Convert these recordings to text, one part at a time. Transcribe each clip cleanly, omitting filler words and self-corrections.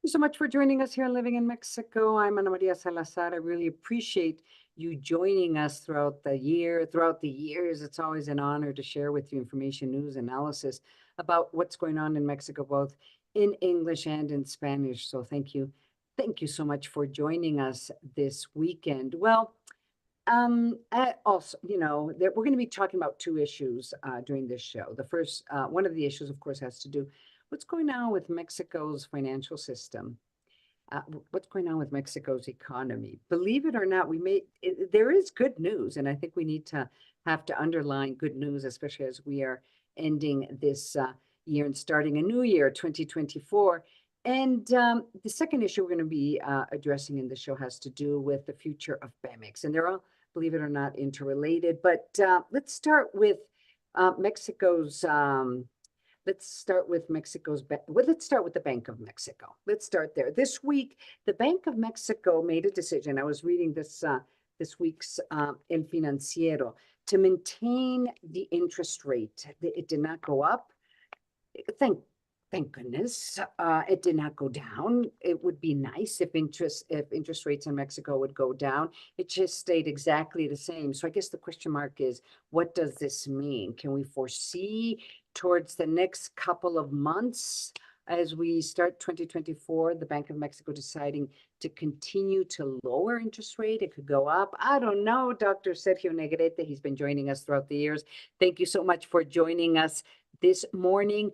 You so much for joining us here on Living in Mexico. I'm Ana Maria Salazar. I really appreciate you joining us throughout the year, throughout the years. It's always an honor to share with you information, news, analysis about what's going on in Mexico, both in English and in Spanish. So thank you. Thank you so much for joining us this weekend. Well, also, we're going to be talking about two issues during this show. The first, one of the issues, of course, has to do what's going on with Mexico's financial system. What's going on with Mexico's economy? Believe it or not, there is good news, and I think we need to have to underline good news, especially as we are ending this year and starting a new year, 2024. And the second issue we're going to be addressing in the show has to do with the future of Pemex, and they're all, believe it or not, interrelated. But let's start with Mexico's let's start with let's start with the Bank of Mexico. Let's start there. This week, the Bank of Mexico made a decision. I was reading this week's El Financiero to maintain the interest rate. It did not go up. Thank Thank goodness it did not go down. It would be nice if interest rates in Mexico would go down. It just stayed exactly the same. So I guess the question mark is, what does this mean? Can we foresee towards the next couple of months as we start 2024, the Bank of Mexico deciding to continue to lower interest rate? It could go up. I don't know. Dr. Sergio Negrete, he's been joining us throughout the years. Thank you so much for joining us this morning.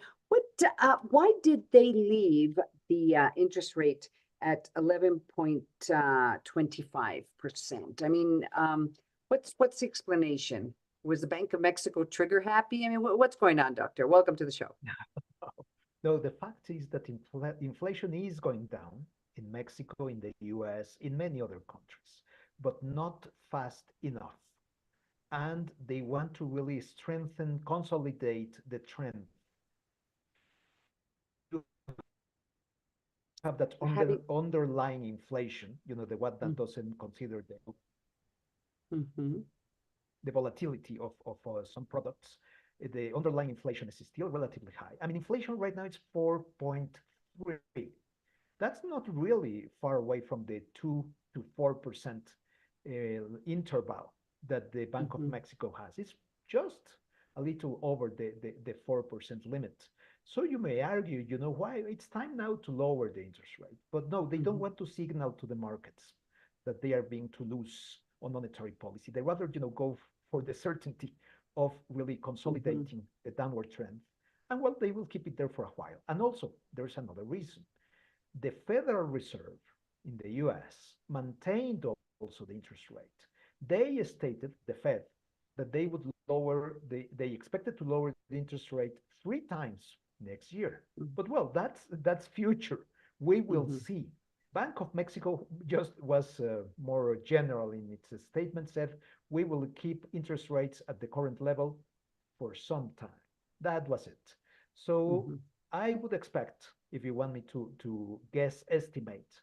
Why did they leave the interest rate at 11.25%? I mean, what's the explanation? Was the Bank of Mexico trigger happy? I mean, what's going on, Doctor? Welcome to the show. No, the fact is that inflation is going down in Mexico, in the US, in many other countries, but not fast enough. And they want to really strengthen, consolidate the trend. Have that Having. underlying inflation, the one that Mm, doesn't consider mhm, the volatility of some products. The underlying inflation is still relatively high. I mean, inflation right now is 4.3. That's not really far away from the 2 to 4% interval that the Bank of mhm, Mexico has. It's just a little over the 4% limit. So you may argue, why it's time now to lower the interest rate. But no, they don't mhm, want to signal to the markets that they are being too loose on monetary policy. They rather, go for the certainty of really mhm, consolidating the downward trend. And well, they will keep it there for a while. And also, there's another reason. The Federal Reserve in the US maintained also the interest rate. They stated, the Fed, that they would they expected to lower the interest rate 3 times next year. mhm, But well, that's future. We will mhm, see. Bank of Mexico just was more general in its statement, said we will keep interest rates at the current level for some time. That was it. So mhm. I would expect, if you want me to guess, estimate,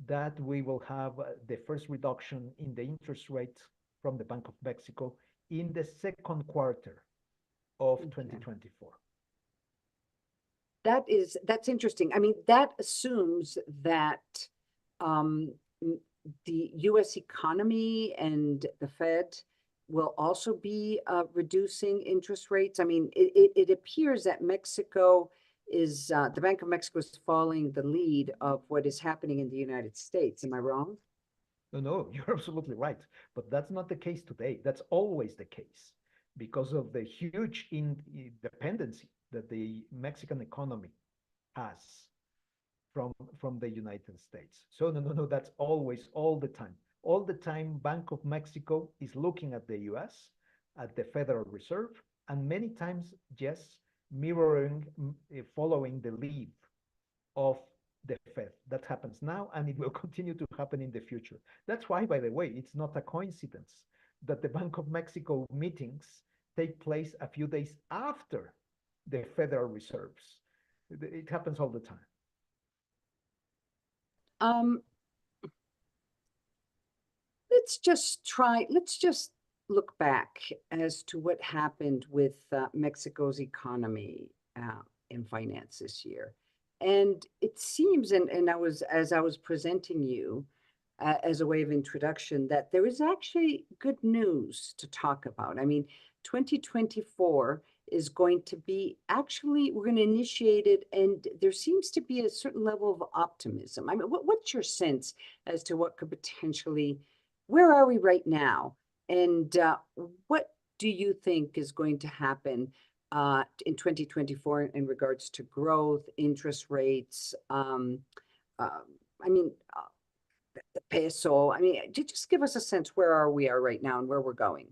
that we will have the first reduction in the interest rate from the Bank of Mexico in the second quarter of Okay. 2024. That's interesting. I mean, that assumes that um, the U.S. economy and the Fed will also be reducing interest rates. I mean, it appears that Mexico is the Bank of Mexico is following the lead of what is happening in the United States. Am I wrong? No, no, you're absolutely right. But that's not the case today. That's always the case because of the huge dependency that the Mexican economy has from the United States. So no, no, no, that's always all the time. All the time, Bank of Mexico is looking at the US, at the Federal Reserve, and many times, yes, mirroring, following the lead of the Fed. That happens now, and it will continue to happen in the future. That's why, by the way, it's not a coincidence that the Bank of Mexico meetings take place a few days after the Federal Reserves. It happens all the time. Um, let's just look back as to what happened with Mexico's economy and finance this year. And it seems, and as I was presenting you as a way of introduction, that there is actually good news to talk about. I mean, 2024 is going to be actually, we're going to initiate it, and there seems to be a certain level of optimism. I mean, what's your sense as to what could potentially, where are we right now? And what do you think is going to happen in 2024 in regards to growth, interest rates? Uh, I mean, the peso. I mean, just give us a sense where are we are right now and where we're going.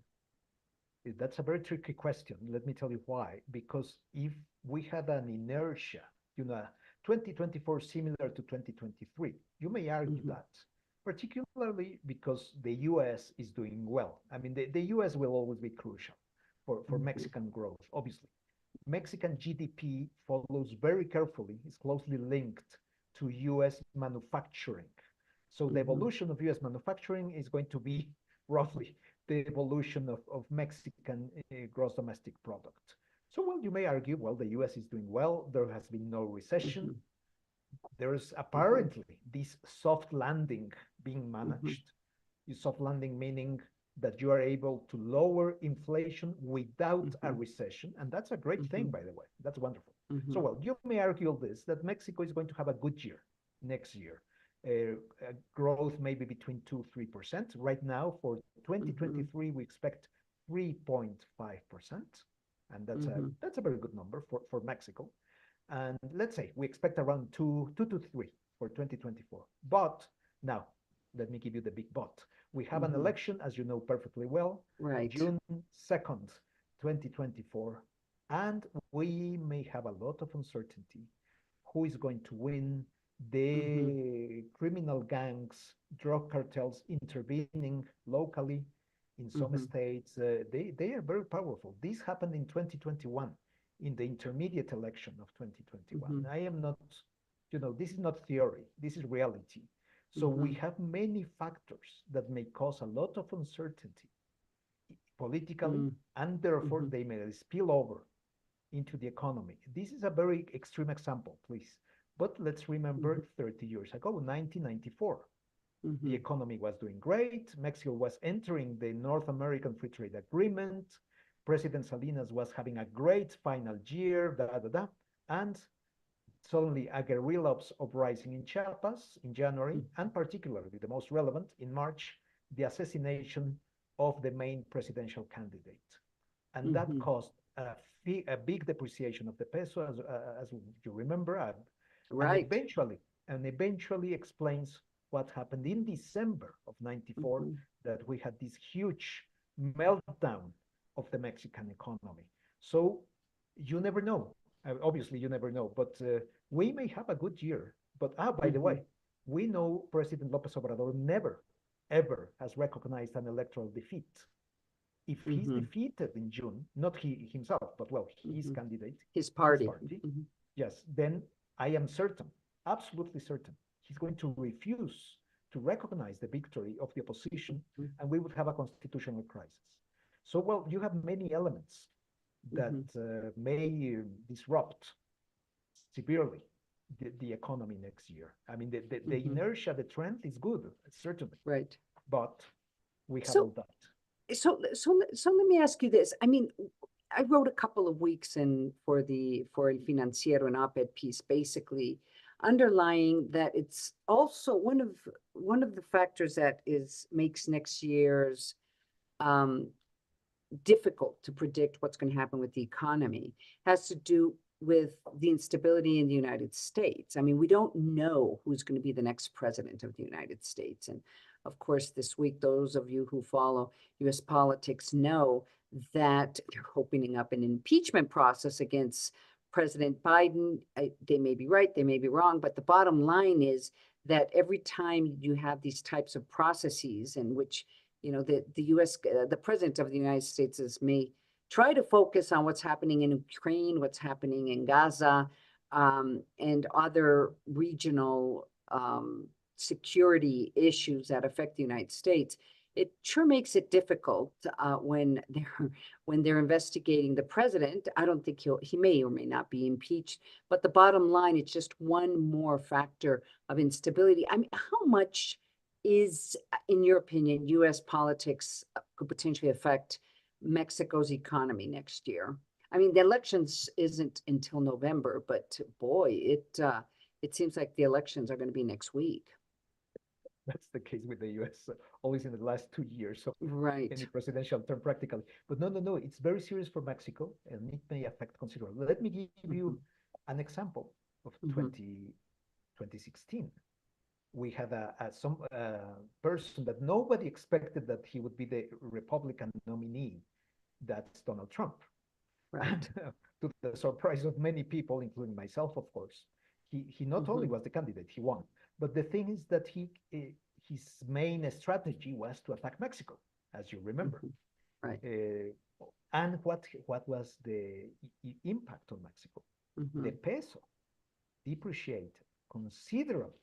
That's a very tricky question. Let me tell you why. Because if we had an inertia, 2024 similar to 2023, you may argue Mm-hmm, that, particularly because the US is doing well. I mean, the US will always be crucial for mm-hmm, Mexican growth, obviously. Mexican GDP follows very carefully, is closely linked to US manufacturing. So the mm-hmm, evolution of US manufacturing is going to be roughly the evolution of Mexican gross domestic product. So, well, you may argue, well, the US is doing well, there has been no recession. mm-hmm, There's mm-hmm, apparently this soft landing being mm-hmm, managed. Soft landing meaning that you are able to lower inflation without a mm-hmm, recession. And that's a great mm-hmm, thing, by the way. That's wonderful. So, mm-hmm, well, you may argue this that Mexico is going to have a good year next year. Growth maybe between 2-3%. Right now, for mm-hmm, 2023, we expect 3.5%, and mm-hmm, that's a very good number for Mexico. And let's say we expect around two to three for 2024. But now, let me give you the big but. We have an mm-hmm. election, as you know perfectly well, Right. June 2nd, 2024, and we may have a lot of uncertainty. Who is going to win? Mm-hmm, The criminal gangs, drug cartels intervening locally in some mm-hmm, states, they are very powerful. This happened in 2021 in the intermediate election of 2021. mm-hmm, I am not, this is not theory, this is reality. So mm-hmm, we have many factors that may cause a lot of uncertainty politically, and therefore mm-hmm, they may spill over into the economy. This is a very extreme example, please. But let's mm-hmm, remember 30 years ago, 1994, the mm-hmm, economy was doing great. Mexico was entering the North American Free Trade Agreement. President Salinas was having a great final year, da da da. And suddenly a guerrilla uprising in Chiapas in January, and particularly the most relevant in March, the assassination of the main presidential candidate. And that mm-hmm. caused a big depreciation of the peso, as you remember, and Right. eventually, explains what happened in December of 94, Mm-hmm, that we had this huge meltdown of the Mexican economy. So you never know. Obviously, you never know, but we may have a good year. But by the mm-hmm, way, we know President Lopez Obrador never, ever has recognized an electoral defeat. If he's mm-hmm, defeated in June, not he himself, but well, his mm-hmm. candidate, His his party. party, Mm-hmm, yes, then I am certain, absolutely certain, he's going to refuse to recognize the victory of the opposition, mm-hmm, and we would have a constitutional crisis. So, well, you have many elements that mm-hmm, may disrupt severely the economy next year. I mean, the mm-hmm. inertia, the trend is good, certainly, Right. but we have So, all that. so let me ask you this. I mean, I wrote a couple of weeks in for El Financiero, an op-ed piece, basically underlying that it's also one of the factors that is makes next year's um, difficult to predict what's going to happen with the economy has to do with the instability in the United States. I mean, we don't know who's going to be the next president of the United States. And of course, this week, those of you who follow US politics know that they're opening up an impeachment process against President Biden. They may be right, they may be wrong, but the bottom line is that every time you have these types of processes in which the U.S. The president of the United States may try to focus on what's happening in Ukraine, what's happening in Gaza, and other regional security issues that affect the United States. it sure makes it difficult when they're investigating the president. I don't think he may or may not be impeached, but the bottom line, it's just one more factor of instability. I mean, how much is, in your opinion, U.S. politics could potentially affect Mexico's economy next year? I mean, the elections isn't until November, but boy, it seems like the elections are going to be next week. That's the case with the US, always in the last 2 years of Right. any presidential term, practically. But no, no, no, it's very serious for Mexico and it may affect considerably. Let me give you an example of 2016. We had some person that nobody expected that he would be the Republican nominee. That's Donald Trump. Right. To the surprise of many people, including myself, of course, he not only was the candidate, he won. But the thing is that his main strategy was to attack Mexico, as you remember. Right. And what was the impact on Mexico? The peso depreciated considerably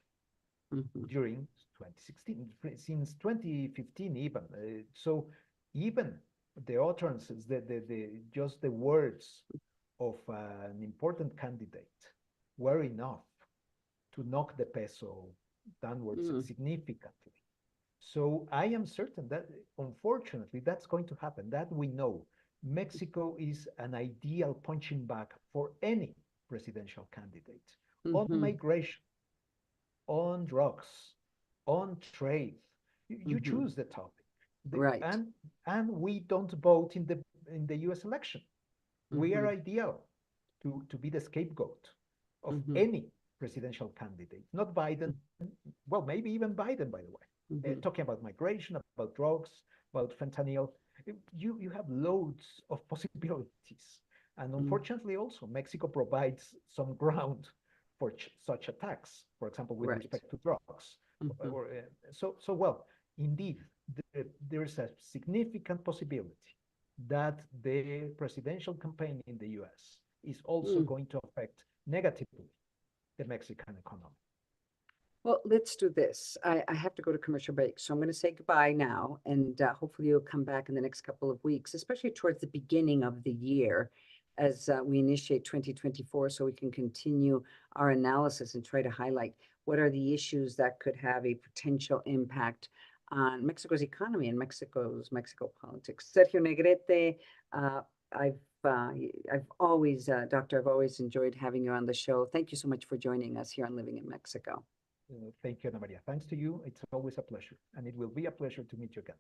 during 2016, since 2015 even. So even the utterances, just the words of an important candidate were enough to knock the peso downwards significantly. So I am certain that, unfortunately, that's going to happen. That we know. Mexico is an ideal punching bag for any presidential candidate on migration, on drugs, on trade. You choose the topic. Right. And we don't vote in the US election. We are ideal to be the scapegoat of any presidential candidate, not Biden, well, maybe even Biden, by the way. Talking about migration, about drugs, about fentanyl, you have loads of possibilities. And unfortunately, also, Mexico provides some ground for such attacks, for example, with respect to drugs. So well, indeed, there is a significant possibility that the presidential campaign in the US is also going to affect negatively the Mexican economy. Well, let's do this. I have to go to commercial break, so I'm going to say goodbye now, and hopefully you'll come back in the next couple of weeks, especially towards the beginning of the year as we initiate 2024, so we can continue our analysis and try to highlight what are the issues that could have a potential impact on Mexico's economy and Mexico politics. Sergio Negrete, I've always, Doctor, I've always enjoyed having you on the show. Thank you so much for joining us here on Living in Mexico. Thank you, Ana Maria. Thanks to you. It's always a pleasure. And it will be a pleasure to meet you again.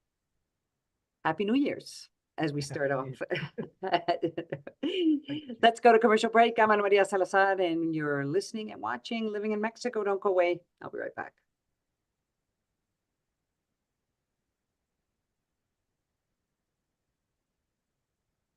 Happy New Year's as we start off. Let's go to commercial break. I'm Ana Maria Salazar, and you're listening and watching Living in Mexico. Don't go away. I'll be right back.